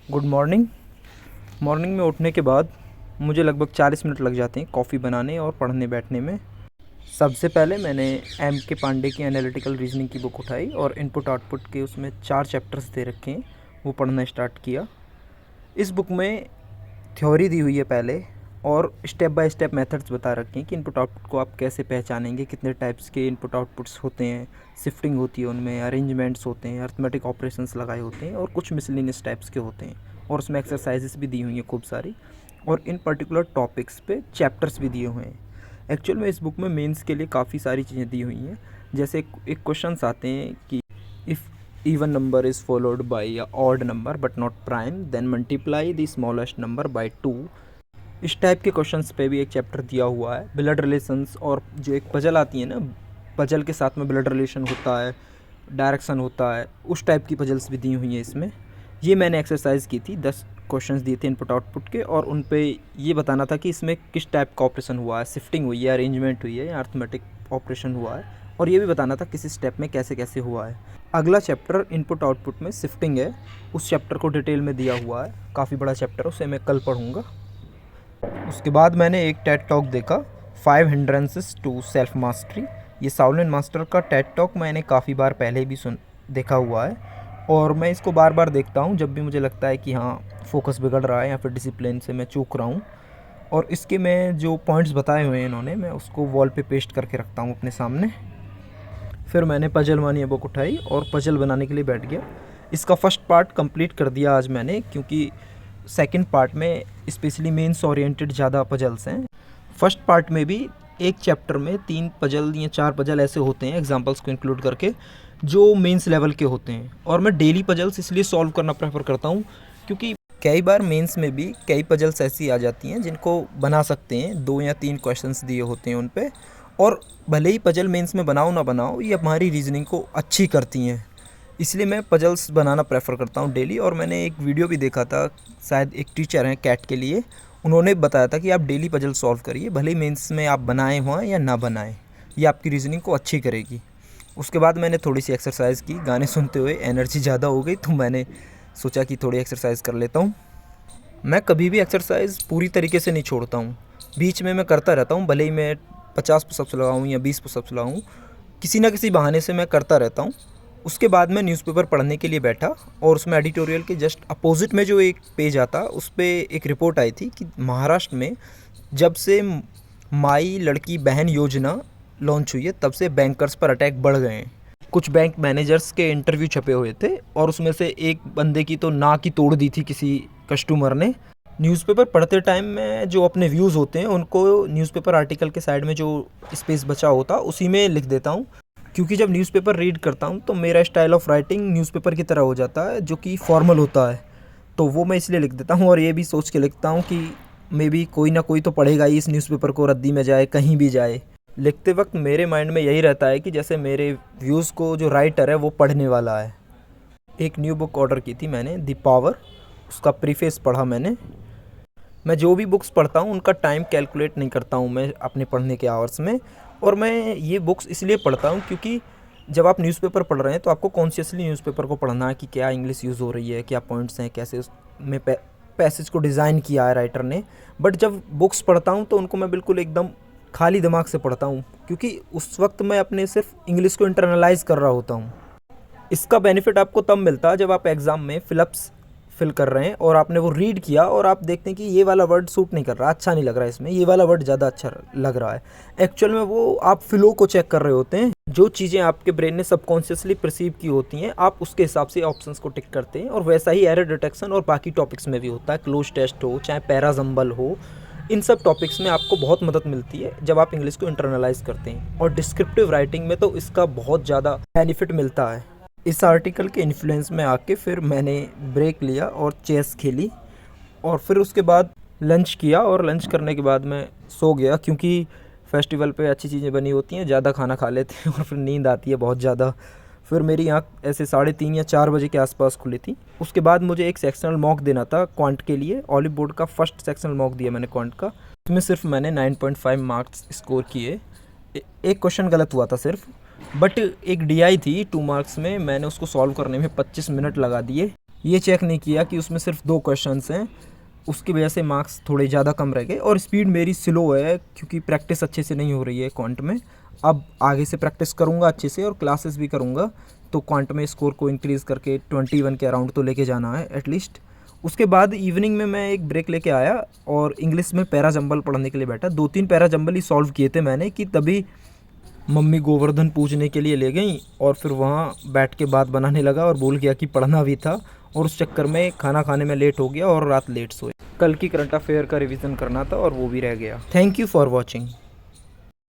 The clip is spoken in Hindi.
Good morning. मॉर्निंग में उठने के बाद मुझे लगभग 40 मिनट लग जाते हैं कॉफ़ी बनाने और पढ़ने बैठने में। सबसे पहले मैंने एम के पांडे की एनालिटिकल रीजनिंग की बुक उठाई और इनपुट आउटपुट के उसमें 4 चैप्टर्स दे रखे हैं, वो पढ़ना स्टार्ट किया। इस बुक में थ्योरी दी हुई है पहले और स्टेप बाय स्टेप मेथड्स बता रखे हैं कि इनपुट आउटपुट को आप कैसे पहचानेंगे, कितने टाइप्स के इनपुट आउटपुट्स होते हैं, शिफ्टिंग होती है उनमें, अरेंजमेंट्स होते हैं, अर्थमेटिक ऑपरेशंस लगाए होते हैं और कुछ मिसलिनियस टाइप्स के होते हैं। और उसमें एक्सरसाइजेस भी दी हुई हैं खूब सारी, और इन पर्टिकुलर टॉपिक्स पे चैप्टर्स भी दिए हुए हैं। एक्चुअल में इस बुक में मेंस के लिए काफ़ी सारी चीज़ें दी हुई हैं। जैसे एक क्वेश्चंस आते हैं कि if even number is followed by a odd number but not prime, then multiply the smallest number by 2। इस टाइप के क्वेश्चंस पे भी एक चैप्टर दिया हुआ है। ब्लड रिलेशंस, और जो एक पजल आती है ना, पजल के साथ में ब्लड रिलेशन होता है, डायरेक्शन होता है, उस टाइप की पजल्स भी दी हुई हैं इसमें। ये मैंने एक्सरसाइज की थी, 10 क्वेश्चंस दिए थे इनपुट आउटपुट के, और उन पे ये बताना था कि इसमें किस टाइप का ऑपरेशन हुआ है, शिफ्टिंग हुई है, अरेंजमेंट हुई है या अर्थमेटिक ऑपरेशन हुआ है, और ये भी बताना था किसी स्टेप में कैसे कैसे हुआ है। अगला चैप्टर इनपुट आउटपुट में शिफ्टिंग है, उस चैप्टर को डिटेल में दिया हुआ है, काफ़ी बड़ा चैप्टर है, उसे मैं कल पढ़ूँगा। उसके बाद मैंने एक टेड टॉक देखा, 5 हिंड्रेंसेस टू सेल्फ मास्टरी। ये साउलिन मास्टर का टेड टॉक मैंने काफ़ी बार पहले भी देखा हुआ है, और मैं इसको बार बार देखता हूँ जब भी मुझे लगता है कि हाँ फोकस बिगड़ रहा है या फिर डिसिप्लिन से मैं चूक रहा हूँ। और इसके मैं जो पॉइंट्स बताए हुए हैं इन्होंने, मैं उसको वॉल पे पेस्ट करके रखता हूँ अपने सामने। फिर मैंने पजल मानिया बुक उठाई और पजल बनाने के लिए बैठ गया। इसका फर्स्ट पार्ट कंप्लीट कर दिया आज मैंने, क्योंकि सेकंड पार्ट में स्पेशली मेंस ओरिएंटेड ज़्यादा पजल्स हैं। फर्स्ट पार्ट में भी एक चैप्टर में 3 पजल या 4 पजल ऐसे होते हैं एग्जांपल्स को इंक्लूड करके, जो मेंस लेवल के होते हैं। और मैं डेली पजल्स इसलिए सॉल्व करना प्रेफर करता हूँ क्योंकि कई बार मेंस में भी कई पजल्स ऐसी आ जाती हैं जिनको बना सकते हैं, 2 या 3 क्वेश्चंस दिए होते हैं उन पे, और भले ही पजल मेंस में बनाओ ना बनाओ, ये हमारी रीजनिंग को अच्छी करती हैं। इसलिए मैं पजल्स बनाना प्रेफर करता हूँ डेली। और मैंने एक वीडियो भी देखा था, शायद एक टीचर हैं कैट के लिए, उन्होंने बताया था कि आप डेली पजल सॉल्व करिए, भले ही मेंस में आप बनाए हों या ना बनाएं, ये आपकी रीजनिंग को अच्छी करेगी। उसके बाद मैंने थोड़ी सी एक्सरसाइज की, गाने सुनते हुए एनर्जी ज़्यादा हो गई तो मैंने सोचा कि थोड़ी एक्सरसाइज कर लेता हूँ। मैं कभी भी एक्सरसाइज पूरी तरीके से नहीं छोड़ता हूँ, बीच में मैं करता रहता हूँ, भले ही मैं 50 पुशअप्स लगाऊँ या 20 पुशअप्स लगाऊँ, किसी ना किसी बहाने से मैं करता रहता हूँ। उसके बाद मैं न्यूज़पेपर पढ़ने के लिए बैठा, और उसमें एडिटोरियल के जस्ट अपोजिट में जो एक पेज आता, उस पर एक रिपोर्ट आई थी कि महाराष्ट्र में जब से माई लड़की बहन योजना लॉन्च हुई है तब से बैंकर्स पर अटैक बढ़ गए हैं। कुछ बैंक मैनेजर्स के इंटरव्यू छपे हुए थे, और उसमें से एक बंदे की तो नाक ही तोड़ दी थी किसी कस्टमर ने। न्यूज़पेपर पढ़ते टाइम में जो अपने व्यूज़ होते हैं उनको न्यूज़पेपर आर्टिकल के साइड में जो स्पेस बचा होता उसी में लिख देता हूँ, क्योंकि जब न्यूज़पेपर रीड करता हूँ तो मेरा स्टाइल ऑफ राइटिंग न्यूज़पेपर की तरह हो जाता है, जो कि फॉर्मल होता है, तो वो मैं इसलिए लिख देता हूँ। और ये भी सोच के लिखता हूँ कि मे बी कोई ना कोई तो पढ़ेगा ही इस न्यूज़पेपर को, रद्दी में जाए कहीं भी जाए। लिखते वक्त मेरे माइंड में यही रहता है कि जैसे मेरे व्यूज़ को जो राइटर है वो पढ़ने वाला है। एक न्यू बुक ऑर्डर की थी मैंने, द पावर, उसका प्रीफेस पढ़ा मैंने। मैं जो भी बुक्स पढ़ता हूँ उनका टाइम कैलकुलेट नहीं करता हूँ मैं अपने पढ़ने के आवर्स में, और मैं ये बुक्स इसलिए पढ़ता हूँ क्योंकि जब आप न्यूज़पेपर पढ़ रहे हैं तो आपको कॉन्शियसली न्यूज़पेपर को पढ़ना है कि क्या इंग्लिश यूज़ हो रही है, क्या पॉइंट्स हैं, कैसे उसमें पैसेज को डिज़ाइन किया है राइटर ने। बट जब बुक्स पढ़ता हूँ तो उनको मैं बिल्कुल एकदम खाली दिमाग से पढ़ता हूँ, क्योंकि उस वक्त मैं अपने सिर्फ इंग्लिश को इंटरनलाइज कर रहा होता हूँ। इसका बेनिफिट आपको तब मिलता है जब आप एग्ज़ाम में फिल कर रहे हैं और आपने वो रीड किया और आप देखते हैं कि ये वाला वर्ड सूट नहीं कर रहा, अच्छा नहीं लग रहा है, इसमें ये वाला वर्ड ज़्यादा अच्छा लग रहा है। एक्चुअल में वो आप फ्लो को चेक कर रहे होते हैं, जो चीज़ें आपके ब्रेन ने सबकॉन्शियसली परसीव की होती हैं आप उसके हिसाब से ऑप्शंस को टिक करते हैं। और वैसा ही एरर डिटेक्शन और बाकी टॉपिक्स में भी होता है, क्लोज टेस्ट हो चाहे पैराजम्बल हो, इन सब टॉपिक्स में आपको बहुत मदद मिलती है जब आप इंग्लिश को इंटरनलाइज करते हैं। और डिस्क्रिप्टिव राइटिंग में तो इसका बहुत ज़्यादा बेनिफिट मिलता है। इस आर्टिकल के इन्फ्लुएंस में आके फिर मैंने ब्रेक लिया और चेस खेली, और फिर उसके बाद लंच किया, और लंच करने के बाद मैं सो गया, क्योंकि फेस्टिवल पे अच्छी चीज़ें बनी होती हैं, ज़्यादा खाना खा लेते हैं और फिर नींद आती है बहुत ज़्यादा। फिर मेरी आँख ऐसे 3:30 या 4 बजे के आसपास खुली थी। उसके बाद मुझे एक सेक्शनल मॉक देना था क्वांट के लिए, ऑलिव बोर्ड का फर्स्ट सेक्शनल मॉक दिया मैंने क्वांट का। उसमें सिर्फ मैंने 9.5 मार्क्स स्कोर किए, एक क्वेश्चन गलत हुआ था सिर्फ, बट एक DI थी 2 मार्क्स में, मैंने उसको सॉल्व करने में 25 मिनट लगा दिए। ये चेक नहीं किया कि उसमें सिर्फ 2 क्वेश्चंस हैं, उसकी वजह से मार्क्स थोड़े ज़्यादा कम रह गए। और स्पीड मेरी स्लो है क्योंकि प्रैक्टिस अच्छे से नहीं हो रही है क्वांट में। अब आगे से प्रैक्टिस करूँगा अच्छे से और क्लासेस भी करूँगा, तो क्वांट में स्कोर को इंक्रीज़ करके 21 के अराउंड तो लेके जाना है एटलीस्ट। उसके बाद इवनिंग में मैं एक ब्रेक लेके आया और इंग्लिश में पैरा जंबल पढ़ने के लिए बैठा। 2-3 पैरा जंबल ही सॉल्व किए थे मैंने कि तभी मम्मी गोवर्धन पूजने के लिए ले गई और फिर वहाँ बैठ के बात बनाने लगा और भूल गया कि पढ़ना भी था, और उस चक्कर में खाना खाने में लेट हो गया और रात लेट सोए। कल की करंट अफेयर का रिवीजन करना था और वो भी रह गया। Thank you for watching.